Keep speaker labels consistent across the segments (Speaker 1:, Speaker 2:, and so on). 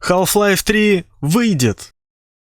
Speaker 1: Half-Life 3 выйдет.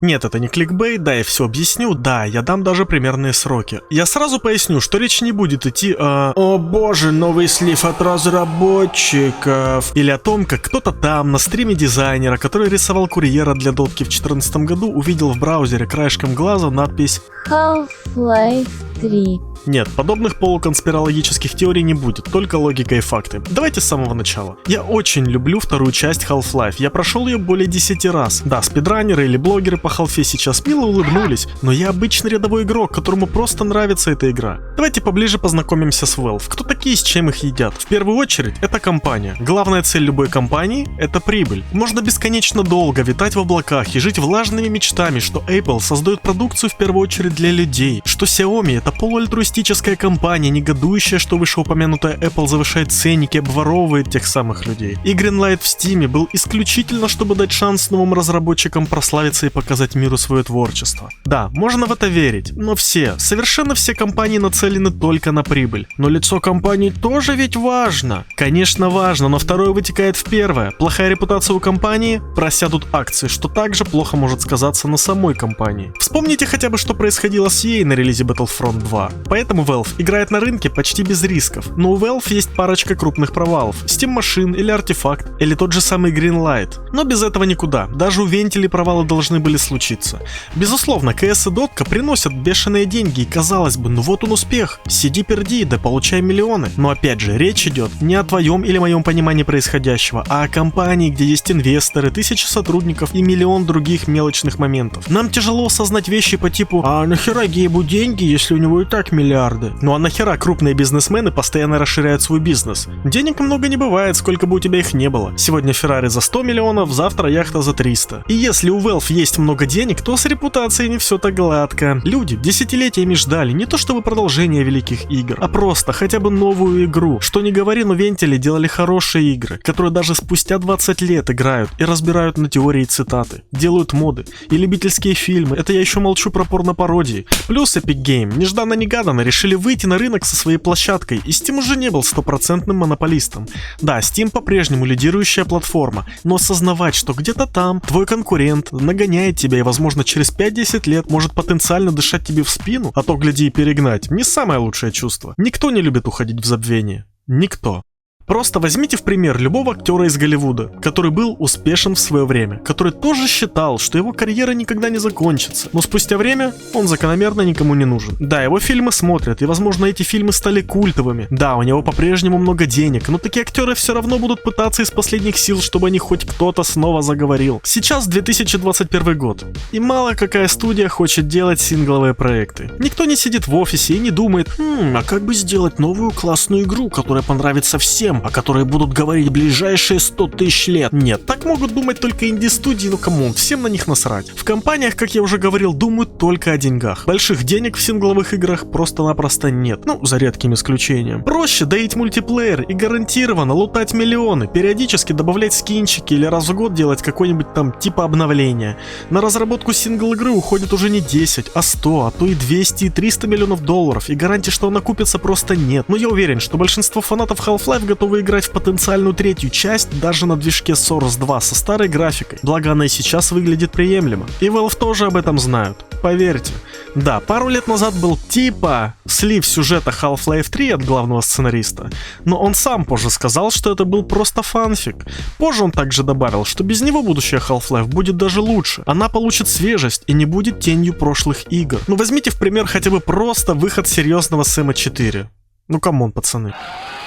Speaker 1: Нет, это не кликбейт, да, я все объясню, да, я дам даже примерные сроки. Я сразу поясню, что речь не будет идти о «О боже, новый слив от разработчиков» или о том, как кто-то там на стриме дизайнера, который рисовал курьера для дотки в 2014 году, увидел в браузере краешком глаза надпись
Speaker 2: Half-Life 3.
Speaker 1: Нет, подобных полуконспирологических теорий не будет, только логика и факты. Давайте с самого начала. Я очень люблю вторую часть Half-Life, я прошел ее более 10 раз. Да, спидранеры или блогеры по халфе сейчас мило улыбнулись, но я обычный рядовой игрок, которому просто нравится эта игра. Давайте поближе познакомимся с Valve. Кто такие и с чем их едят? В первую очередь, это компания. Главная цель любой компании – это прибыль. Можно бесконечно долго витать в облаках и жить влажными мечтами, что Apple создает продукцию в первую очередь для людей, что Xiaomi – это полуальтруистическая компания, негодующая, что вышеупомянутая Apple завышает ценники и обворовывает тех самых людей. И Greenlight в Steam был исключительно, чтобы дать шанс новым разработчикам прославиться и показать миру свое творчество. Да, можно в это верить, но совершенно все компании нацелены только на прибыль. Но лицо компании тоже ведь важно. Конечно важно, но второе вытекает в первое. Плохая репутация у компании, просядут акции, что также плохо может сказаться на самой компании. Вспомните хотя бы, что происходило с EA на релизе Battlefront 2. Поэтому Valve играет на рынке почти без рисков. Но у Valve есть парочка крупных провалов. Steam Machine или Artifact, или тот же самый Greenlight. Но без этого никуда. Даже у Вентили провалы должны были случиться. Безусловно, CS и Дотка приносят бешеные деньги, и казалось бы, ну вот он успех. Сиди перди, да получай миллионы. Но опять же, речь идет не о твоем или моем понимании происходящего, а о компании, где есть инвесторы, 1000 сотрудников и миллион других мелочных моментов. Нам тяжело осознать вещи по типу «А нахера Гейбу деньги, если у него и так миллиарды?» Ну а нахера крупные бизнесмены постоянно расширяют свой бизнес? Денег много не бывает, сколько бы у тебя их не было. Сегодня Феррари за 100 миллионов, завтра яхта за 300. И если у Valve есть много денег, то с репутацией не все так гладко. Люди десятилетиями ждали не то чтобы продолжение великих игр, а просто хотя бы новую игру. Что не говори, но Вентили делали хорошие игры, которые даже спустя 20 лет играют и разбирают на теории и цитаты. Делают моды и любительские фильмы, это я еще молчу про порно-пародии. Плюс Epic Game нежданно-негаданно решили выйти на рынок со своей площадкой, и Steam уже не был стопроцентным монополистом. Да, Steam по-прежнему лидирующая платформа, но осознавать, что где-то там твой конкурент нагоняет тебя и, возможно, через 5-10 лет может потенциально дышать тебе в спину, а то, гляди, и перегнать, не самое лучшее чувство. Никто не любит уходить в забвение. Никто. Просто возьмите в пример любого актера из Голливуда, который был успешен в свое время, который тоже считал, что его карьера никогда не закончится, но спустя время он закономерно никому не нужен. Да, его фильмы смотрят, и возможно эти фильмы стали культовыми. Да, у него по-прежнему много денег, но такие актеры все равно будут пытаться из последних сил, чтобы о них хоть кто-то снова заговорил. Сейчас 2021 год, и мало какая студия хочет делать сингловые проекты. Никто не сидит в офисе и не думает, а как бы сделать новую классную игру, которая понравится всем, о которой будут говорить ближайшие 100 тысяч лет. Нет, так могут думать только инди-студии, ну камон, всем на них насрать. В компаниях, как я уже говорил, думают только о деньгах. Больших денег в сингловых играх просто-напросто нет, ну, за редким исключением. Проще доить мультиплеер и гарантированно лутать миллионы, периодически добавлять скинчики или раз в год делать какой-нибудь там типа обновления. На разработку сингл-игры уходит уже не 10, а 100, а то и 200 и 300 миллионов долларов, и гарантии, что она купится, просто нет. Но я уверен, что большинство фанатов Half-Life готовы играть в потенциальную третью часть даже на движке Source 2 со старой графикой, благо она и сейчас выглядит приемлемо. И Valve тоже об этом знают, поверьте. Да, пару лет назад был типа слив сюжета Half-Life 3 от главного сценариста, но он сам позже сказал, что это был просто фанфик. Позже он также добавил, что без него будущее Half-Life будет даже лучше, она получит свежесть и не будет тенью прошлых игр. Ну возьмите в пример хотя бы просто выход серьезного Сэма 4. Ну камон, пацаны.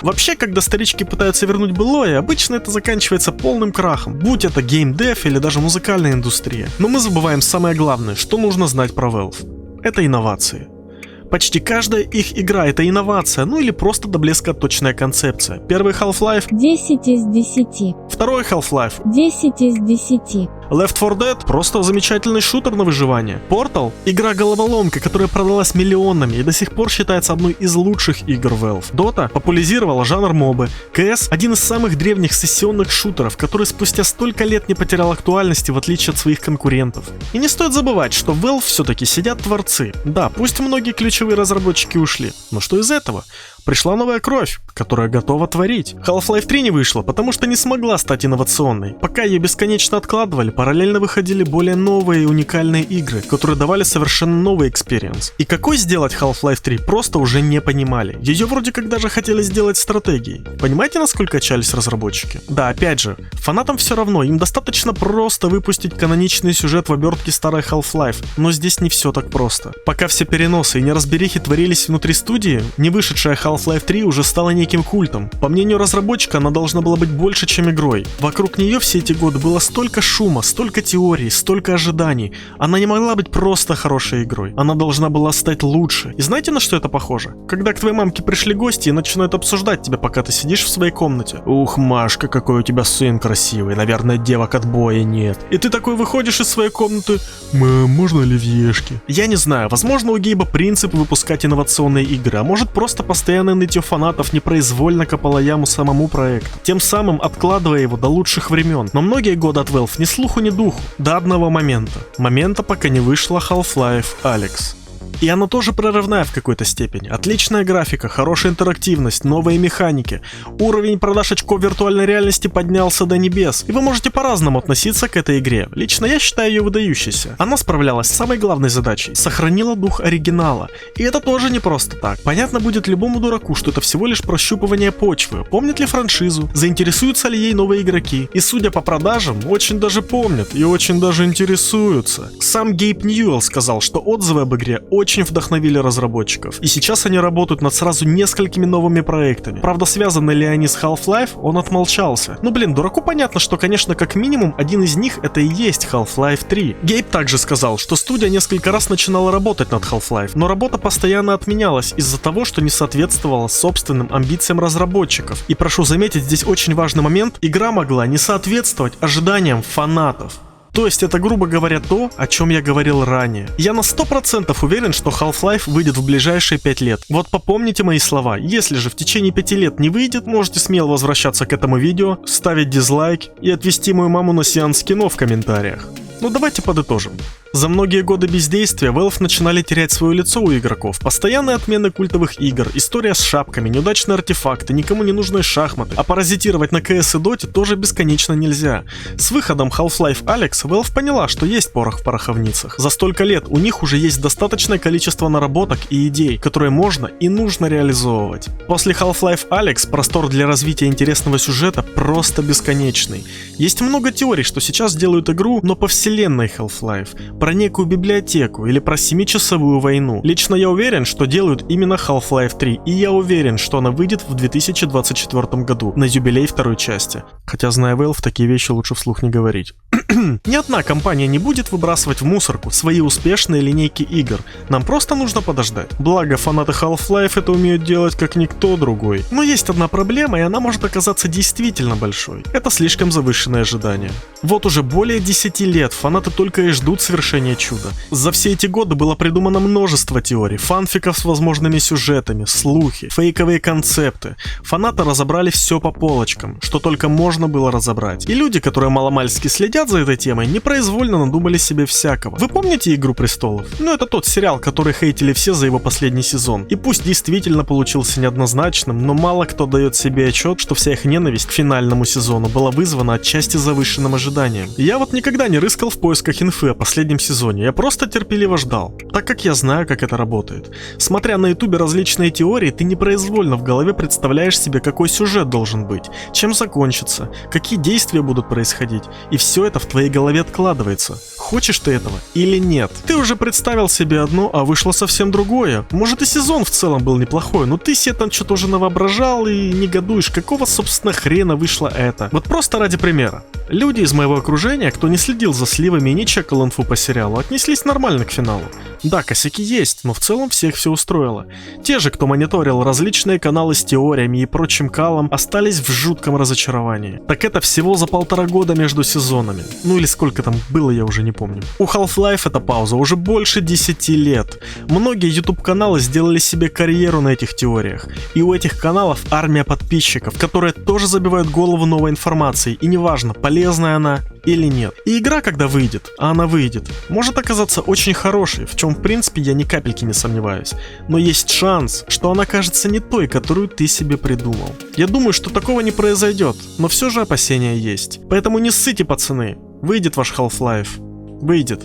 Speaker 1: Вообще, когда старички пытаются вернуть былое, обычно это заканчивается полным крахом, будь это геймдев или даже музыкальная индустрия. Но мы забываем самое главное, что нужно знать про Valve. Это инновации. Почти каждая их игра — это инновация, ну или просто до блеска точная концепция. Первый Half-Life
Speaker 2: 10 из 10.
Speaker 1: Второй Half-Life
Speaker 2: 10 из 10.
Speaker 1: Left 4 Dead — просто замечательный шутер на выживание. Portal — игра-головоломка, которая продалась миллионами и до сих пор считается одной из лучших игр Valve. Dota популяризировала жанр мобы. CS — один из самых древних сессионных шутеров, который спустя столько лет не потерял актуальности в отличие от своих конкурентов. И не стоит забывать, что в Valve все-таки сидят творцы. Да, пусть многие ключевые разработчики ушли, но что из этого? Пришла новая кровь, которая готова творить. Half-Life 3 не вышла, потому что не смогла стать инновационной. Пока ее бесконечно откладывали, параллельно выходили более новые и уникальные игры, которые давали совершенно новый экспириенс. И какой сделать Half-Life 3 просто уже не понимали. Ее вроде как даже хотели сделать стратегией. Понимаете, насколько отчаялись разработчики? Да, опять же, фанатам все равно, им достаточно просто выпустить каноничный сюжет в обертке старой Half-Life, но здесь не все так просто. Пока все переносы и неразберихи творились внутри студии, не вышедшая Half-Life 3 уже стала неким культом. По мнению разработчика, она должна была быть больше, чем игрой. Вокруг нее все эти годы было столько шума, столько теорий, столько ожиданий. Она не могла быть просто хорошей игрой. Она должна была стать лучше. И знаете, на что это похоже? Когда к твоей мамке пришли гости и начинают обсуждать тебя, пока ты сидишь в своей комнате. Ух, Машка, какой у тебя сын красивый. Наверное, девок отбоя нет. И ты такой выходишь из своей комнаты. Мам, можно оливьешки? Я не знаю, возможно, у Гейба принцип выпускать инновационные игры, а может просто постоянное нытье фанатов непроизвольно копало яму самому проекту, тем самым откладывая его до лучших времен. Но многие годы от Valve ни слуху, ни духу. До одного момента, пока не вышла Half-Life Alyx. И она тоже прорывная в какой-то степени. Отличная графика, хорошая интерактивность, новые механики. Уровень продаж очков виртуальной реальности поднялся до небес. И вы можете по-разному относиться к этой игре. Лично я считаю ее выдающейся. Она справлялась с самой главной задачей. Сохранила дух оригинала. И это тоже не просто так. Понятно будет любому дураку, что это всего лишь прощупывание почвы. Помнит ли франшизу? Заинтересуются ли ей новые игроки? И судя по продажам, очень даже помнят и очень даже интересуются. Сам Гейб Ньюэлл сказал, что отзывы об игре очень вдохновили разработчиков. И сейчас они работают над сразу несколькими новыми проектами. Правда, связаны ли они с Half-Life, он отмолчался. Ну блин, дураку понятно, что, конечно, как минимум, один из них это и есть Half-Life 3. Гейб также сказал, что студия несколько раз начинала работать над Half-Life, но работа постоянно отменялась из-за того, что не соответствовала собственным амбициям разработчиков. И прошу заметить, здесь очень важный момент, игра могла не соответствовать ожиданиям фанатов. То есть это, грубо говоря, то, о чем я говорил ранее. Я на 100% уверен, что Half-Life выйдет в ближайшие 5 лет. Вот попомните мои слова. Если же в течение 5 лет не выйдет, можете смело возвращаться к этому видео, ставить дизлайк и отвести мою маму на сеанс кино в комментариях. Ну давайте подытожим. За многие годы бездействия Valve начинали терять свое лицо у игроков. Постоянные отмены культовых игр, история с шапками, неудачные артефакты, никому не нужные шахматы. А паразитировать на CS и Dota тоже бесконечно нельзя. С выходом Half-Life Alyx Valve поняла, что есть порох в пороховницах. За столько лет у них уже есть достаточное количество наработок и идей, которые можно и нужно реализовывать. После Half-Life Alyx простор для развития интересного сюжета просто бесконечный. Есть много теорий, что сейчас делают игру, но по вселенной Half-Life. Про некую библиотеку или про 7-часовую войну. Лично я уверен, что делают именно Half-Life 3, и я уверен, что она выйдет в 2024 году, на юбилей второй части. Хотя, зная Valve, такие вещи лучше вслух не говорить. Ни одна компания не будет выбрасывать в мусорку свои успешные линейки игр. Нам просто нужно подождать. Благо, фанаты Half-Life это умеют делать как никто другой. Но есть одна проблема, и она может оказаться действительно большой. Это слишком завышенные ожидания. Вот уже более 10 лет фанаты только и ждут совершения чуда. За все эти годы было придумано множество теорий, фанфиков с возможными сюжетами, слухи, фейковые концепты. Фанаты разобрали все по полочкам, что только можно было разобрать. И люди, которые маломальски следят за этой темой, непроизвольно надумали себе всякого. Вы помните «Игру престолов»? Ну это тот сериал, который хейтили все за его последний сезон. И пусть действительно получился неоднозначным, но мало кто дает себе отчет, что вся их ненависть к финальному сезону была вызвана отчасти завышенным ожиданием. Я вот никогда не рыскал в поисках инфы о последнем сезоне, я просто терпеливо ждал, так как я знаю, как это работает. Смотря на ютубе различные теории, ты непроизвольно в голове представляешь себе, какой сюжет должен быть, чем закончится, какие действия будут происходить, и все это в твоей голове откладывается. Хочешь ты этого или нет? Ты уже представил себе одно, а вышло совсем другое. Может и сезон в целом был неплохой, но ты себе там что-то уже навоображал и негодуешь, какого собственно хрена вышло это. Вот просто ради примера. Люди из моего окружения, кто не следил за сливами и не чекал инфу по сериалу, отнеслись нормально к финалу. Да, косяки есть, но в целом всех все устроило. Те же, кто мониторил различные каналы с теориями и прочим калом, остались в жутком разочаровании. Так это всего за 1,5 года между сезонами. Ну или сколько там было, я уже не помню. У Half-Life эта пауза уже больше 10 лет. Многие YouTube-каналы сделали себе карьеру на этих теориях. И у этих каналов армия подписчиков, которые тоже забивают голову новой информацией. И неважно, полезной полезная она или нет. И игра, когда выйдет, а она выйдет, может оказаться очень хорошей, в чем в принципе я ни капельки не сомневаюсь. Но есть шанс, что она окажется не той, которую ты себе придумал. Я думаю, что такого не произойдет, но все же опасения есть. Поэтому не ссыте, пацаны. Выйдет ваш Half-Life. Выйдет.